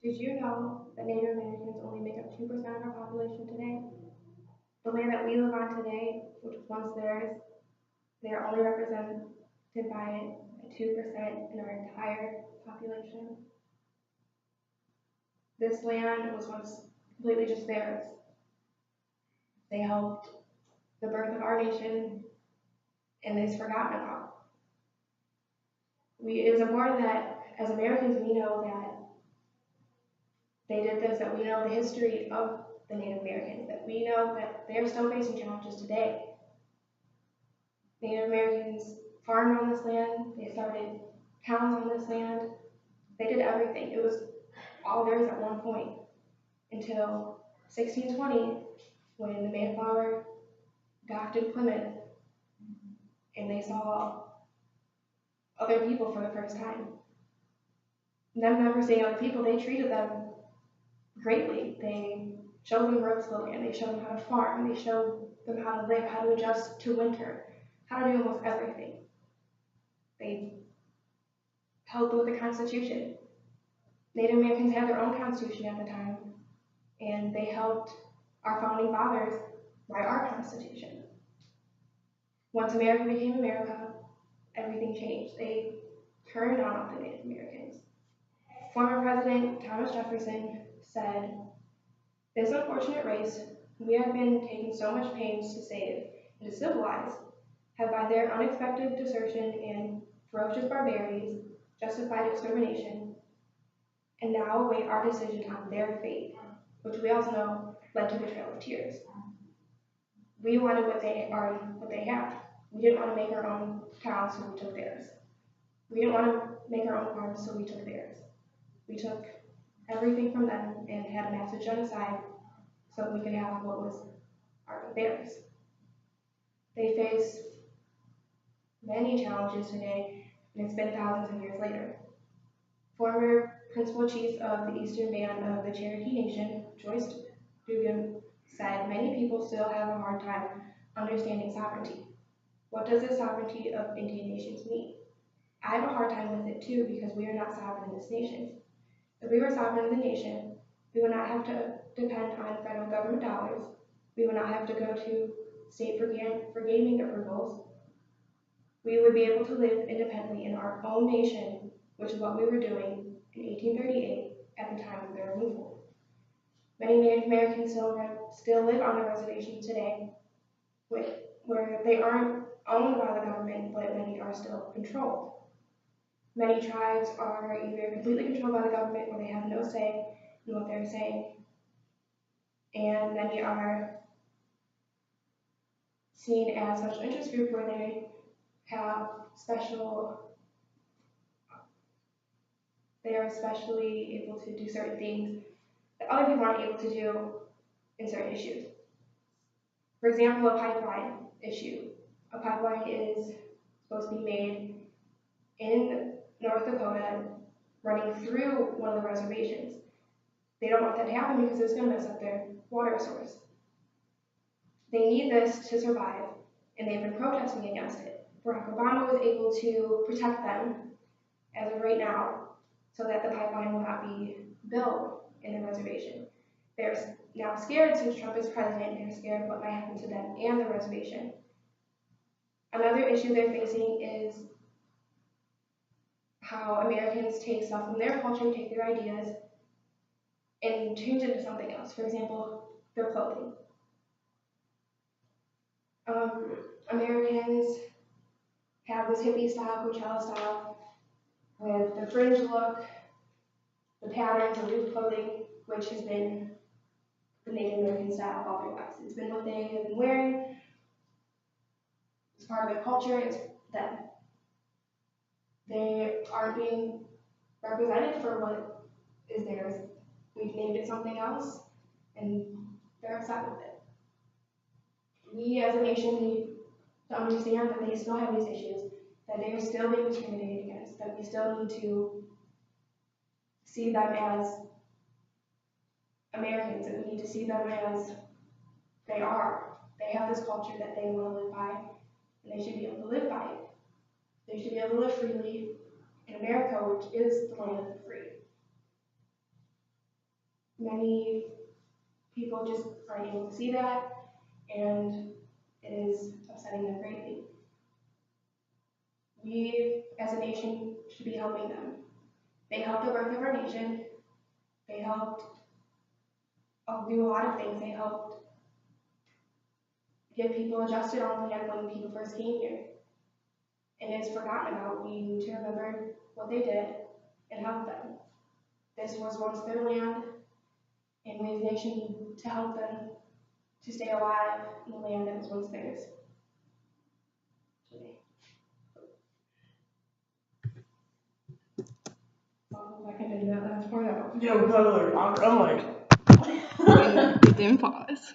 Did you know that Native Americans only make up 2% of our population today? The land that we live on today, which was once theirs, they are only represented by 2% in our entire population. This land was once completely just theirs. They helped the birth of our nation, and it's forgotten about. It is important that as Americans we know that they did this, that we know the history of the Native Americans, that we know that they are still facing challenges today. Native Americans farmed on this land, they started towns on this land, they did everything. It was all theirs at one point until 1620 when the Mayflower docked in Plymouth and they saw other people for the first time. Them never seeing other people, they treated them greatly. They showed them ropes to the land, they showed them how to farm, they showed them how to live, how to adjust to winter, how to do almost everything. They helped with the Constitution. Native Americans had their own Constitution at the time, and they helped our founding fathers write our Constitution. Once America became America, everything changed. They turned on the Native Americans. Former President Thomas Jefferson said, "This unfortunate race we have been taking so much pains to save and to civilize have by their unexpected desertion and ferocious barbarities justified extermination, and now await our decision on their fate, which we also know led to the Trail of Tears." We wanted what they had. We didn't want to make our own towns, so we took theirs. We didn't want to make our own farms, so we took theirs. We took everything from them and had a massive genocide so we could have what was already theirs. They face many challenges today, and it's been thousands of years later. Former Principal Chief of the Eastern Band of the Cherokee Nation, Joyce Dugan, said, "Many people still have a hard time understanding sovereignty. What does the sovereignty of Indian nations mean? I have a hard time with it too because we are not sovereign in this nation. If we were sovereign in the nation, we would not have to depend on federal government dollars. We would not have to go to state for gaming approvals. We would be able to live independently in our own nation, which is what we were doing in 1838 at the time of their removal." Many Native Americans still live on the reservations today, where they aren't owned by the government, but many are still controlled. Many tribes are either completely controlled by the government or they have no say in what they're saying, and many are seen as special interest group where they are especially able to do certain things that other people aren't able to do in certain issues. For example, a pipeline issue. A pipeline is supposed to be made in North Dakota running through one of the reservations. They don't want that to happen because it's going to mess up their water source. They need this to survive, and they've been protesting against it. Barack Obama was able to protect them as of right now so that the pipeline will not be built in the reservation. They're now scared since Trump is president. They're scared of what might happen to them and the reservation. Another issue they're facing is how Americans take stuff from their culture, take their ideas, and change it to something else. For example, their clothing. Americans have this hippie style, Coachella style, with the fringe look, the patterns of loose clothing, which has been the Native American style all their lives. It's been what they have been wearing. It's part of their culture. It's them. They aren't being represented for what is theirs. We've named it something else, and they're upset with it. We as a nation need to understand that they still have these issues, that they are still being discriminated against, that we still need to see them as Americans, and we need to see them as they are. They have this culture that they want to live by, and they should be able to live by it. They should be able to live freely in America, which is the land of the free. many people just aren't able to see that, and it is upsetting them greatly. We, as a nation, should be helping them. They helped the birth of our nation. They helped do a lot of things. They helped get people adjusted on land when people first came here. And it's forgotten about. We need to remember what they did and help them. This was once their land, and we as a nation need to help them to stay alive in the land that was once theirs. I can do that last part out. Yeah, totally. I'm like. It didn't pause.